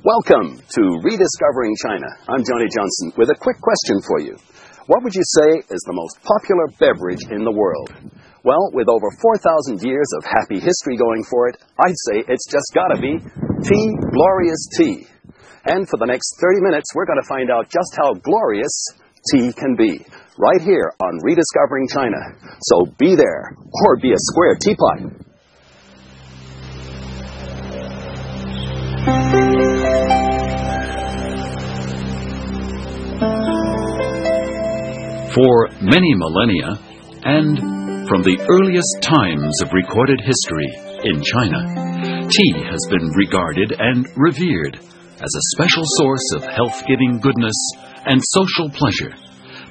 Welcome to Rediscovering China. I'm Johnny Johnson with a quick question for you. What would you say is the most popular beverage in the world? Well, with over 4,000 years of happy history going for it, I'd say it's just gotta be tea, glorious tea. And for the next 30 minutes, we're going to find out just how glorious tea can be, right here on Rediscovering China. So be there, or be a square teapot. For many millennia, and from the earliest times of recorded history in China, tea has been regarded and revered as a special source of health-giving goodness and social pleasure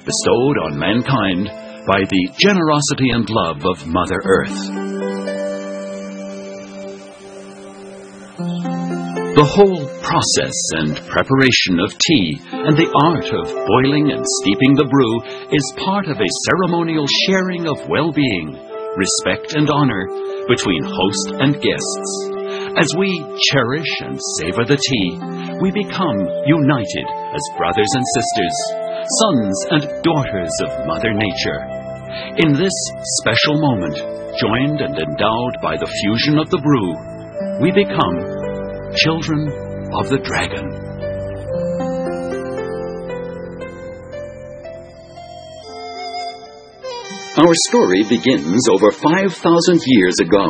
bestowed on mankind by the generosity and love of Mother Earth. The whole process and preparation of tea and the art of boiling and steeping the brew is part of a ceremonial sharing of well-being, respect and honor between host and guests. As we cherish and savor the tea, we become united as brothers and sisters, sons and daughters of Mother Nature. In this special moment, joined and endowed by the fusion of the brew, we become children of the dragon. Our story begins over 5,000 years ago.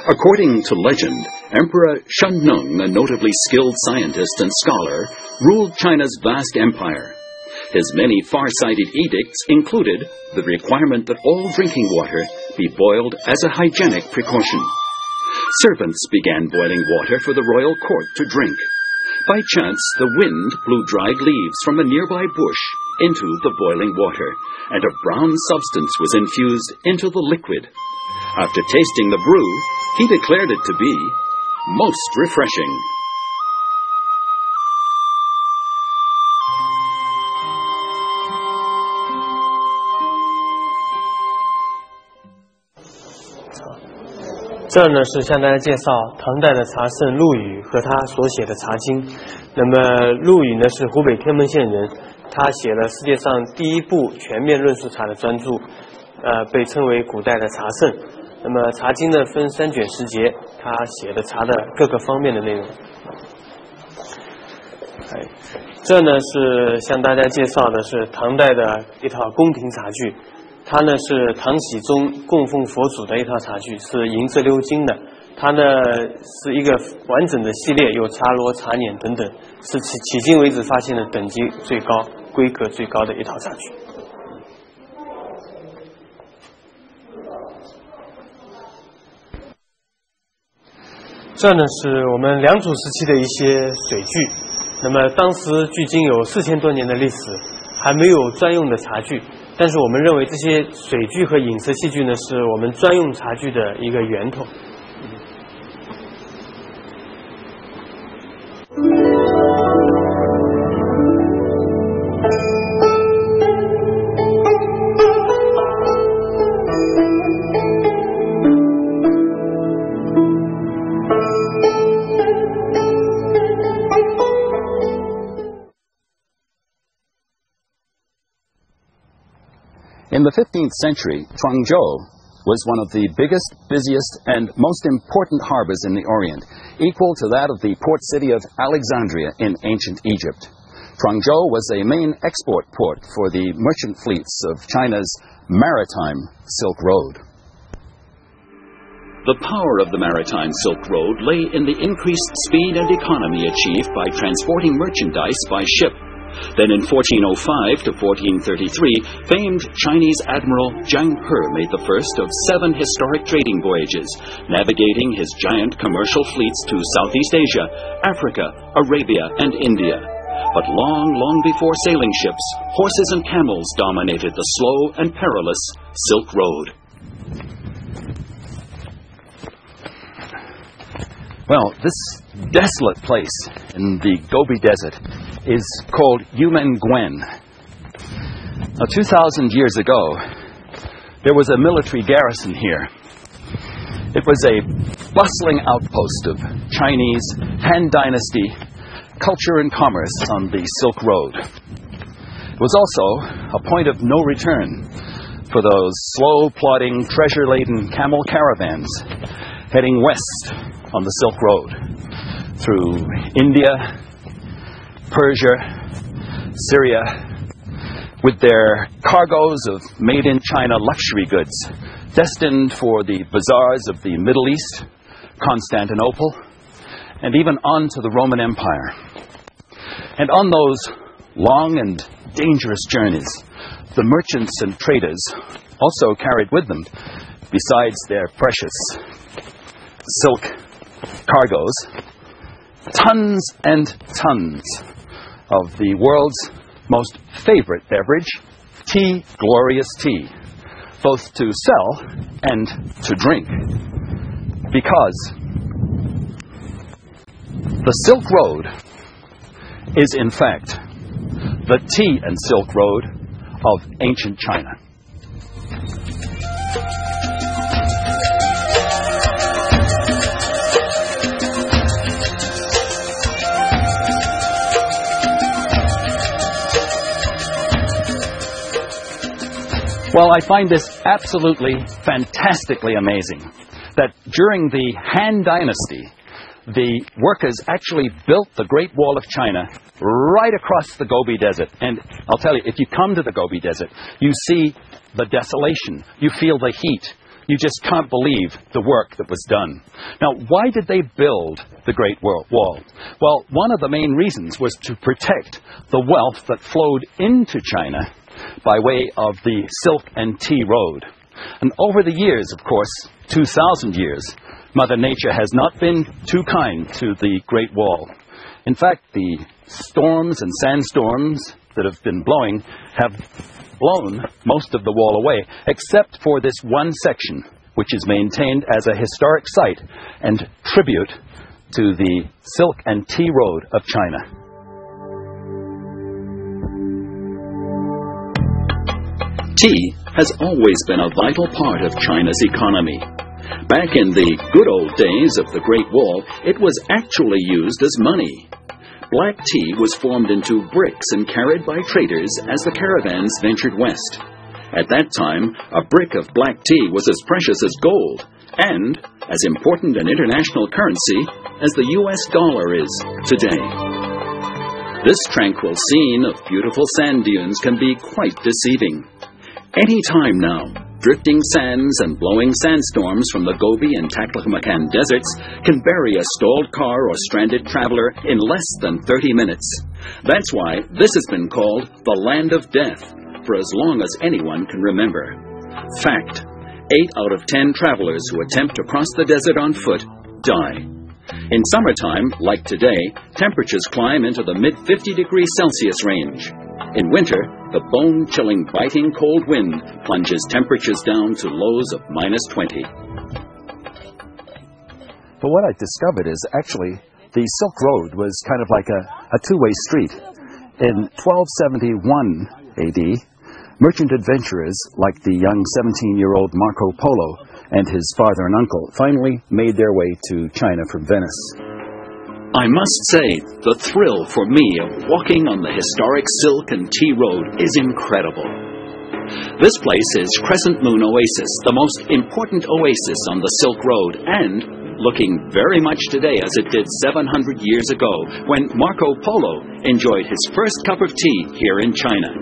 According to legend, Emperor Shennong, a notably skilled scientist and scholar, ruled China's vast empire. His many far-sighted edicts included the requirement that all drinking water be boiled as a hygienic precaution. Servants began boiling water for the royal court to drink. By chance, the wind blew dried leaves from a nearby bush into the boiling water, and a brown substance was infused into the liquid. After tasting the brew, he declared it to be most refreshing.这呢是向大家介绍唐代的茶圣陆羽和他所写的茶经。那么陆羽呢是湖北天门县人，他写了世界上第一部全面论述茶的专著，被称为古代的茶圣。那么茶经呢分3卷10节，他写的茶的各个方面的内容。这呢是向大家介绍的是唐代的一套宫廷茶具。它呢是唐僖宗供奉佛祖的一套茶具，是银色鎏金的。它呢是一个完整的系列，有茶螺、茶碾等等，是迄今为止发现的等级最高、规格最高的一套茶具。这呢是我们良渚时期的一些水具。那么当时距今有4000多年的历史，还没有专用的茶具。但是我们认为这些水具和饮食器具呢，是我们专用茶具的一个源头。In the 15th century, China Zhou was one of the biggest, busiest, and most important harbors in the Orient, equal to that of the port city of Alexandria in ancient Egypt. China Zhou was a main export port for the merchant fleets of China's maritime Silk Road. The power of the maritime Silk Road lay in the increased speed and economy achieved by transporting merchandise by ship. Then in 1405 to 1433, famed Chinese Admiral Zhang He made the first of 7 historic trading voyages, navigating his giant commercial fleets to Southeast Asia, Africa, Arabia, and India. But long before sailing ships, horses and camels dominated the slow and perilous Silk Road. Well, this desolate place in the Gobi Desert is called Yumengwen. Now, 2,000 years ago, there was a military garrison here. It was a bustling outpost of Chinese Han Dynasty culture and commerce on the Silk Road. It was also a point of no return for those slow-plodding, treasure-laden camel caravans heading west on the Silk Road through India, Persia, Syria, with their cargoes of made-in-China luxury goods destined for the bazaars of the Middle East, Constantinople, and even on to the Roman Empire. And on those long and dangerous journeys, the merchants and traders also carried with them, besides their precious silk cargoes, tons and tons of the world's most favorite beverage, tea, glorious tea, both to sell and to drink. Because the Silk Road is, in fact, the tea and silk road of ancient China. Well, I find this absolutely fantastically amazing that during the Han Dynasty, the workers actually built the Great Wall of China right across the Gobi Desert. And I'll tell you, if you come to the Gobi Desert, you see the desolation, you feel the heat. You just can't believe the work that was done. Now, why did they build the Great Wall? Well, one of the main reasons was to protect the wealth that flowed into China by way of the Silk and Tea Road. And over the years, of course, 2,000 years, Mother Nature has not been too kind to the Great Wall. In fact, the storms and sandstorms that have been blowing have blown most of the wall away, except for this one section, which is maintained as a historic site and tribute to the Silk and Tea Road of China. Tea has always been a vital part of China's economy. Back in the good old days of the Great Wall, it was actually used as money. Black tea was formed into bricks and carried by traders as the caravans ventured west. At that time, a brick of black tea was as precious as gold and as important an international currency as the US dollar is today. This tranquil scene of beautiful sand dunes can be quite deceiving. Any time now, drifting sands and blowing sandstorms from the Gobi and Taklamakan deserts can bury a stalled car or stranded traveler in less than 30 minutes. That's why this has been called the Land of Death for as long as anyone can remember. Fact: 8 out of 10 travelers who attempt to cross the desert on foot die. In summertime, like today, temperatures climb into the mid-50-degree Celsius range. In winter, the bone-chilling, biting cold wind plunges temperatures down to lows of -20. But what I discovered is actually the Silk Road was kind of like a two-way street. In 1271 AD, merchant adventurers like the young 17-year-old Marco Polo and his father and uncle finally made their way to China from Venice. I must say, the thrill for me of walking on the historic Silk and Tea Road is incredible. This place is Crescent Moon Oasis, the most important oasis on the Silk Road, and looking very much today as it did 700 years ago when Marco Polo enjoyed his first cup of tea here in China.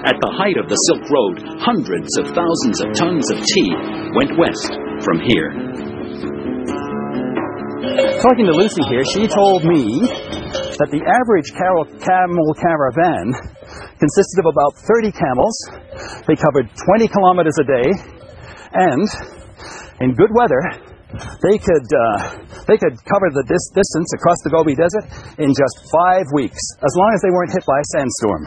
At the height of the Silk Road, hundreds of thousands of tons of tea went west from here. Talking to Lucy here, she told me that the average camel caravan consisted of about 30 camels. They covered 20 kilometers a day, and in good weather, they could cover the distance across the Gobi Desert in just 5 weeks, as long as they weren't hit by a sandstorm.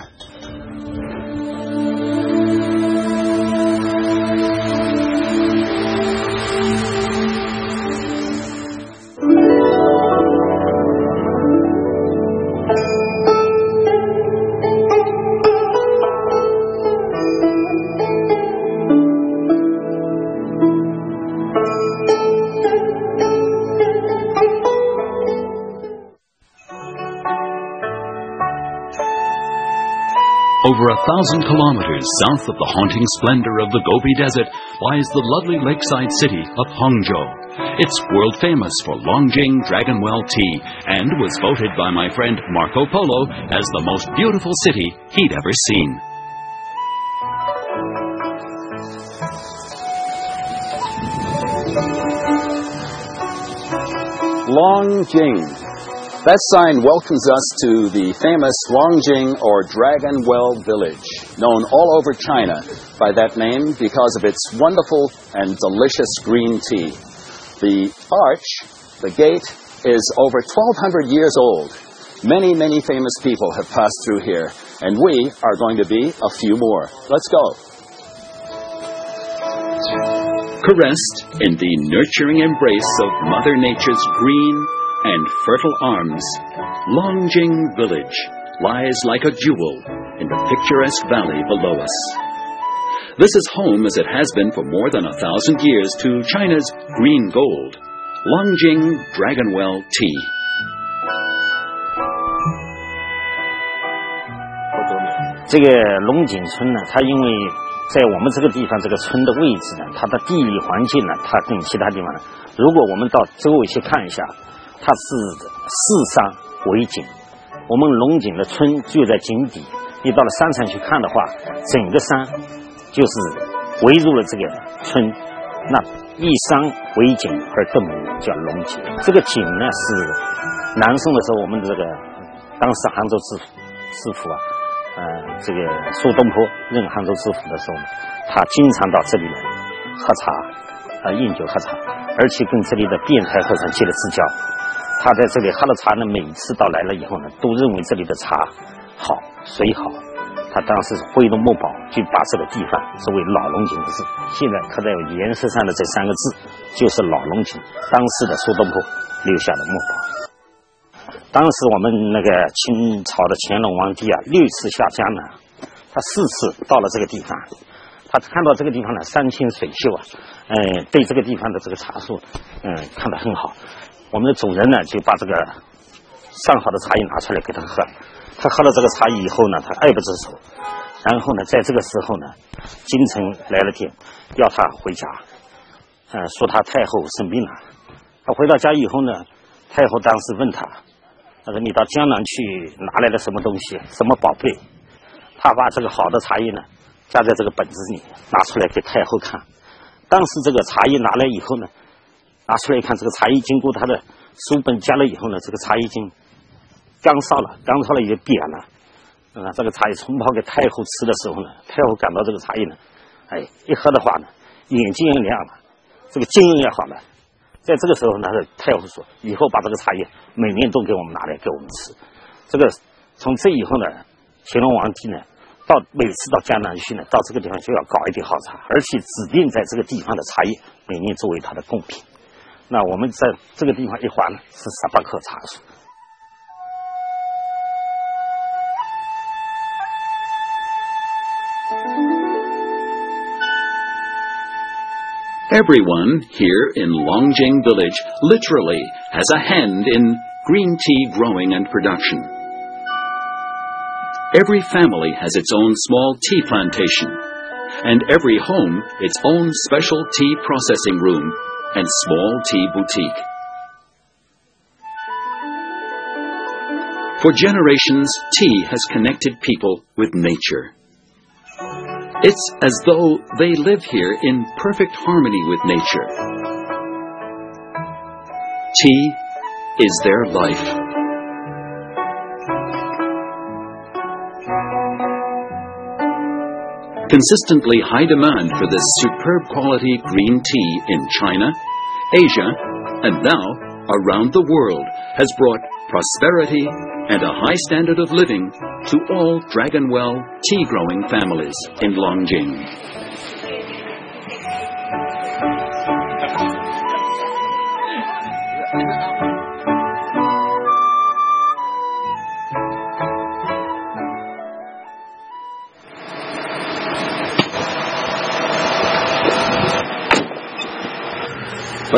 Over 1,000 kilometers south of the haunting splendor of the Gobi Desert lies the lovely lakeside city of Hangzhou. It's world famous for Longjing Dragonwell tea and was voted by my friend Marco Polo as the most beautiful city he'd ever seen. Longjing. That sign welcomes us to the famous Longjing or Dragonwell village, known all over China by that name because of its wonderful and delicious green tea. The arch, the gate, is over 1,200 years old. Many, many famous people have passed through here, and we are going to be a few more. Let's go. Caressed in the nurturing embrace of Mother Nature's green and fertile arms, Longjing Village lies like a jewel in the picturesque valley below us. This is home, as it has been for more than 1,000 years, to China's green gold, Longjing Dragonwell tea.这个龙井村呢，它因为在我们这个地方这个村的位置呢，它的地理环境呢，它跟其他地方呢，如果我们到周围去看一下，它是四山为井，我们龙井的村就在井底。你到了山上去看的话，整个山就是围住了这个村，那一山为井而更名叫龙井。这个井呢是南宋的时候，我们的这个当时杭州知府啊，这个苏东坡任杭州知府的时候呢，他经常到这里来喝茶，饮酒喝茶，而且跟这里的辩才和尚结了私交。他在这里喝了茶呢，每次到来了以后呢，都认为这里的茶好，水好。他当时挥动墨宝，就把这个地方作为老龙井的字，现在刻在岩石上的这3个字，就是老龙井。当时的苏东坡留下的墨宝。当时我们那个清朝的乾隆皇帝啊，6次下江南，他4次到了这个地方，他看到这个地方呢山清水秀啊，对这个地方的这个茶树，看得很好。我们的主人呢就把这个上好的茶叶拿出来给他喝，他喝了这个茶以后呢，他爱不释手。然后呢，在这个时候呢，京城来了电，要他回家，说他太后生病了。他回到家以后呢，太后当时问他，他说你到江南去拿来了什么东西，什么宝贝？他把这个好的茶叶呢夹在这个本子里，拿出来给太后看。当时这个茶叶拿来以后呢，拿出来一看，这个茶叶经过他的书本夹了以后呢，这个茶叶已经刚烧了也扁了。这个茶叶冲泡给太后吃的时候呢，太后感到这个茶叶呢，一喝的话呢，眼睛也亮了，这个精神也好了。在这个时候呢，太后说，以后把这个茶叶每年都给我们拿来给我们吃。这个从这以后呢，乾隆皇帝呢，每次到江南去呢，到这个地方就要搞一点好茶，而且指定在这个地方的茶叶每年作为他的贡品。那我们在这个地方一划呢，是18棵茶树。Everyone here in Longjing Village literally has a hand in green tea growing and production. Every family has its own small tea plantation, and every home its own special tea processing room and small tea boutique. For generations, tea has connected people with nature. It's as though they live here in perfect harmony with nature. Tea is their life. Consistently high demand for this superb quality green tea in China, Asia, and now around the world has brought prosperity and a high standard of living to all Dragonwell tea-growing families in Longjing.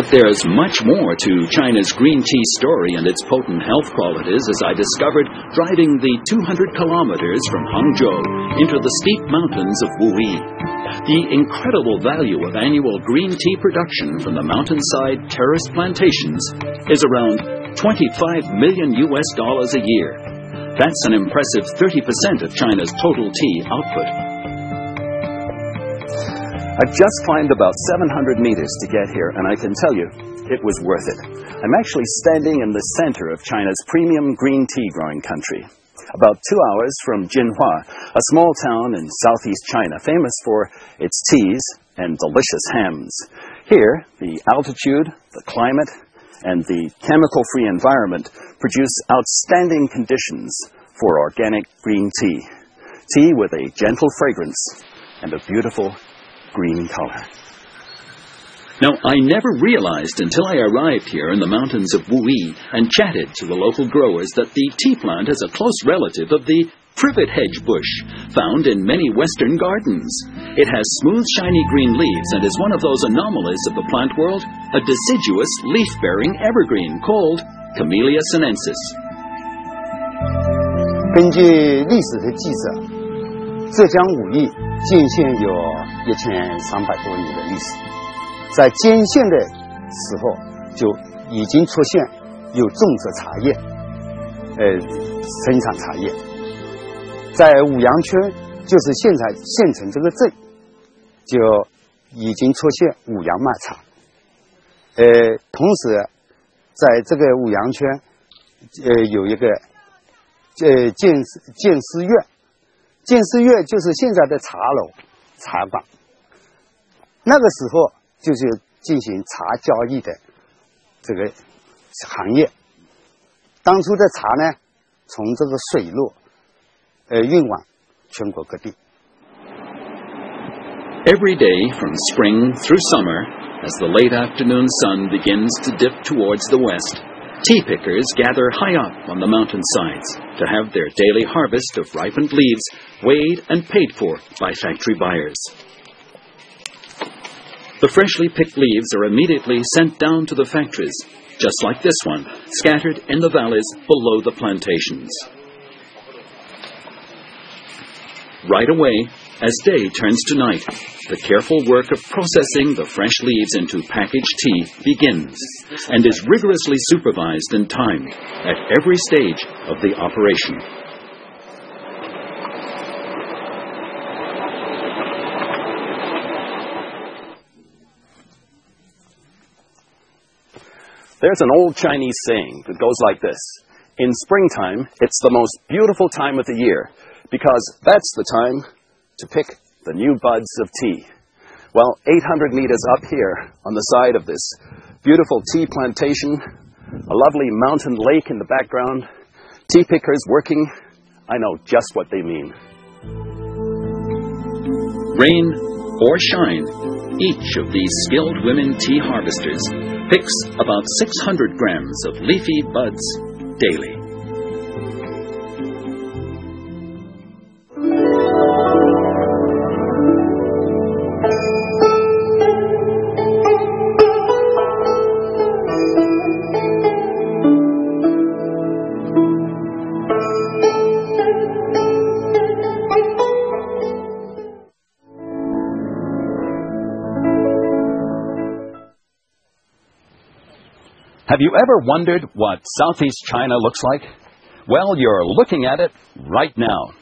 But there's much more to China's green tea story and its potent health qualities, as I discovered driving the 200 kilometers from Hangzhou into the steep mountains of Wuyi. The incredible value of annual green tea production from the mountainside terrace plantations is around $25 million a year. That's an impressive 30% of China's total tea output. I just climbed about 700 meters to get here, and I can tell you, it was worth it. I'm actually standing in the center of China's premium green tea growing country, about 2 hours from Jinhua, a small town in southeast China famous for its teas and delicious hams. Here, the altitude, the climate, and the chemical-free environment produce outstanding conditions for organic green tea. Tea with a gentle fragrance and a beautiful green color. Now, I never realized until I arrived here in the mountains of Wuyi and chatted to the local growers that the tea plant is a close relative of the privet hedge bush, found in many Western gardens. It has smooth, shiny green leaves and is one of those anomalies of the plant world, a deciduous, leaf-bearing evergreen called Camellia sinensis. 根据历史的记载，浙江武义建县有1300多年的历史，在建县的时候就已经出现有种植茶叶，生产茶叶。在五羊圈，就是现在县城这个镇，就已经出现五羊麦茶。同时，在这个五羊圈，有一个建师院。建师院就是现在的茶楼、茶馆。那个时候就是进行茶交易的这个行业。当初的茶呢，从这个水路运往全国各地。Every day from spring through summer, as the late afternoon sun begins to dip towards the west, tea pickers gather high up on the mountainsides to have their daily harvest of ripened leaves weighed and paid for by factory buyers. The freshly picked leaves are immediately sent down to the factories, just like this one, scattered in the valleys below the plantations. Right away, as day turns to night, the careful work of processing the fresh leaves into packaged tea begins and is rigorously supervised and timed at every stage of the operation. There's an old Chinese saying that goes like this: in springtime, it's the most beautiful time of the year, because that's the time to pick the new buds of tea. Well, 800 meters up here on the side of this beautiful tea plantation, a lovely mountain lake in the background, tea pickers working, I know just what they mean. Rain or shine, each of these skilled women tea harvesters picks about 600 grams of leafy buds daily. Have you ever wondered what Southeast China looks like? Well, you're looking at it right now.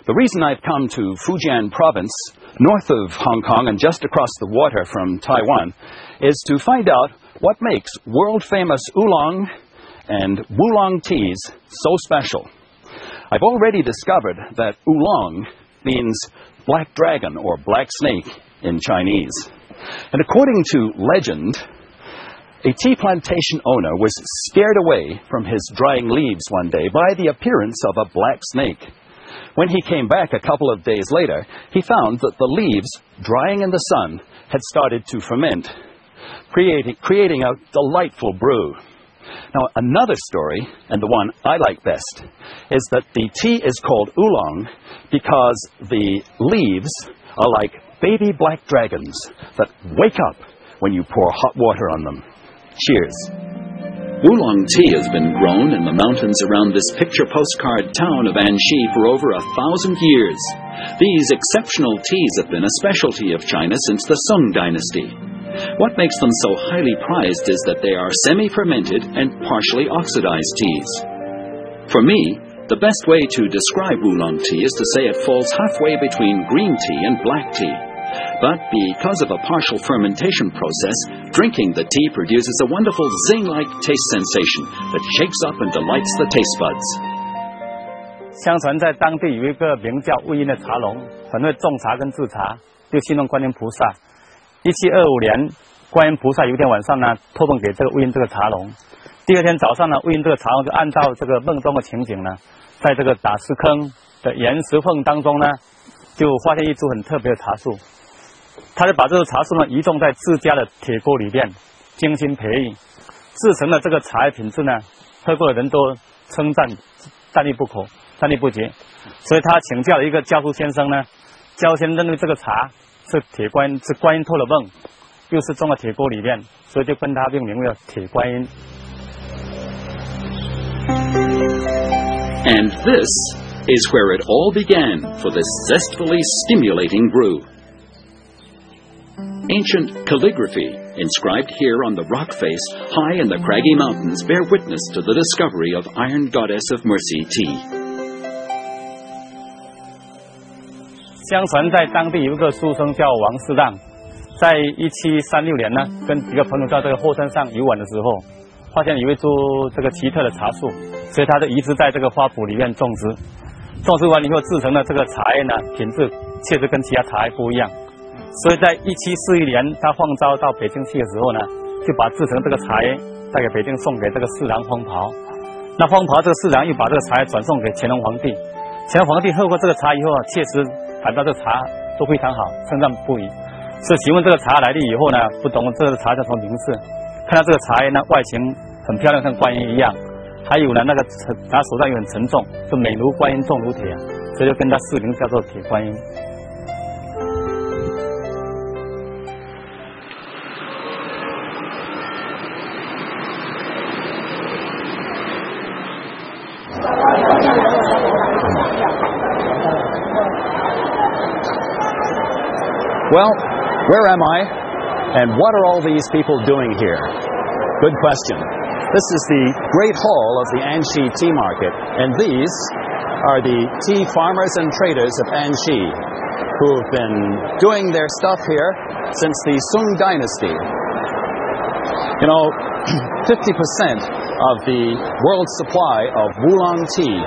The reason I've come to Fujian province, north of Hong Kong and just across the water from Taiwan, is to find out what makes world-famous oolong and wulong teas so special. I've already discovered that oolong means black dragon or black snake in Chinese. And according to legend, a tea plantation owner was scared away from his drying leaves one day by the appearance of a black snake. When he came back a couple of days later, he found that the leaves, drying in the sun, had started to ferment, creating a delightful brew. Now, another story, and the one I like best, is that the tea is called oolong because the leaves are like baby black dragons that wake up when you pour hot water on them. Cheers. Oolong tea has been grown in the mountains around this picture postcard town of Anxi for over 1,000 years. These exceptional teas have been a specialty of China since the Song dynasty. What makes them so highly prized is that they are semi-fermented and partially oxidized teas. For me, the best way to describe oolong tea is to say it falls halfway between green tea and black tea. But because of a partial fermentation process, drinking the tea produces a wonderful zing-like taste sensation that shakes up and delights the taste buds. 相传在当地有一个名叫魏因的茶农，很会种茶跟制茶，就信奉观音菩萨。1725年，观音菩萨有一天晚上呢，托梦给这个魏因这个茶农。第二天早上呢，魏因这个茶农就按照这个梦中的情景呢，在这个打石坑的岩石缝当中呢，就发现一株很特别的茶树。他就把这个茶树呢移种在自家的铁锅里面，精心培育，制成了这个茶的品质呢，喝过的人都称赞赞誉不口，赞誉不绝。所以他请教了一个教书先生呢，教先生认为这个茶是观音托的梦，又是种在铁锅里面，所以就跟他命名为铁观音。And this is where it all began for this zestfully stimulating brew. Ancient calligraphy, inscribed here on the rock face high in the craggy mountains, bear witness to the discovery of Iron Goddess of Mercy tea. 相传在当地有一个书生叫王世让，在1736年呢，跟几个朋友到这个后山上游玩的时候，发现有一株这个奇特的茶树，所以他就移植在这个花圃里面种植。种植完以后制成了这个茶叶呢，品质确实跟其他茶叶不一样。所以在1741年，他放招到北京去的时候呢，就把制成这个茶叶带给北京，送给这个四郎封袍。那封袍这个四郎又把这个茶叶转送给乾隆皇帝。乾隆皇帝喝过这个茶以后啊，确实感到这个茶都非常好，称赞不已。所以询问这个茶来历以后呢，不懂这个茶叫什么名字。看到这个茶叶呢，外形很漂亮，像观音一样，还有呢那个拿手上又很沉重，就美如观音，重如铁啊，所以就跟它赐名叫做铁观音。Well, where am I? And what are all these people doing here? Good question. This is the Great Hall of the Anxi Tea Market, and these are the tea farmers and traders of Anxi, who have been doing their stuff here since the Song dynasty. You know, 50% of the world's supply of oolong tea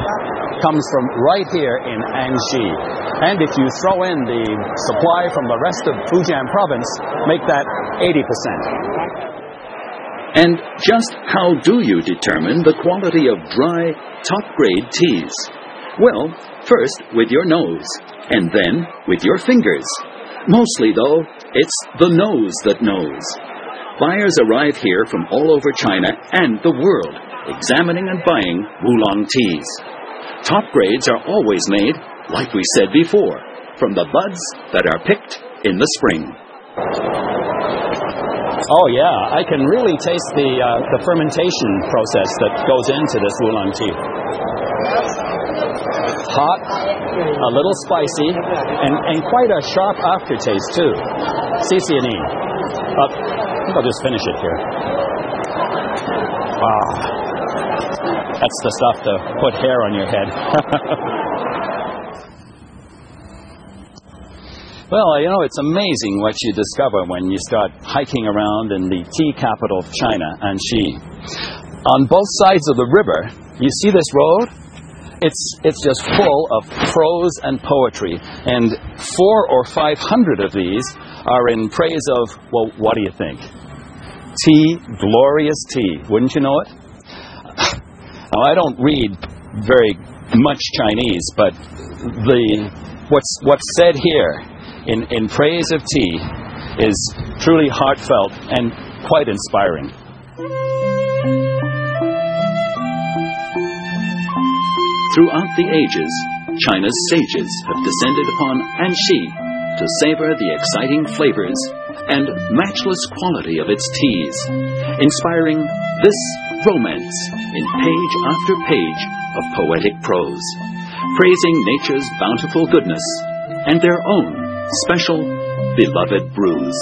comes from right here in Anxi. And if you throw in the supply from the rest of Fujian province, make that 80%. And just how do you determine the quality of dry, top-grade teas? Well, first with your nose, and then with your fingers. Mostly, though, it's the nose that knows. Buyers arrive here from all over China and the world, examining and buying oolong teas. Top grades are always made, like we said before, from the buds that are picked in the spring. Oh yeah, I can really taste the fermentation process that goes into this oolong tea. Hot, a little spicy, and quite a sharp aftertaste too. CCNE. I think I'll just finish it here. Wow. That's the stuff to put hair on your head. Well, you know, it's amazing what you discover when you start hiking around in the tea capital of China, Anxi. On both sides of the river, you see this road? It's just full of prose and poetry, and 400 or 500 of these are in praise of, well, what do you think? Tea, glorious tea. Wouldn't you know it? Now, I don't read very much Chinese, but what's said here in praise of tea is truly heartfelt and quite inspiring. Throughout the ages, China's sages have descended upon Anxi to savor the exciting flavors and matchless quality of its teas, inspiring this romance in page after page of poetic prose, praising nature's bountiful goodness and their own special, beloved brews.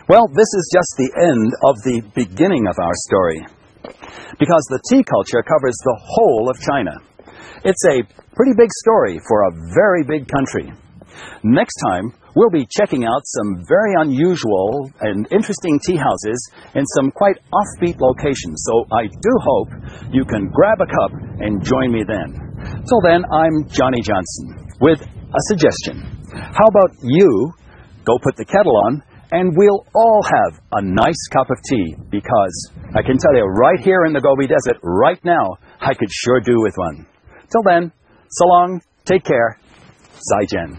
Well, this is just the end of the beginning of our story, because the tea culture covers the whole of China. It's a pretty big story for a very big country. Next time, we'll be checking out some very unusual and interesting tea houses in some quite offbeat locations, so I do hope you can grab a cup and join me then. Till then, I'm Johnny Johnson with a suggestion. How about you go put the kettle on, and we'll all have a nice cup of tea, because I can tell you right here in the Gobi Desert, right now, I could sure do with one. Till then, so long, take care, Xijin.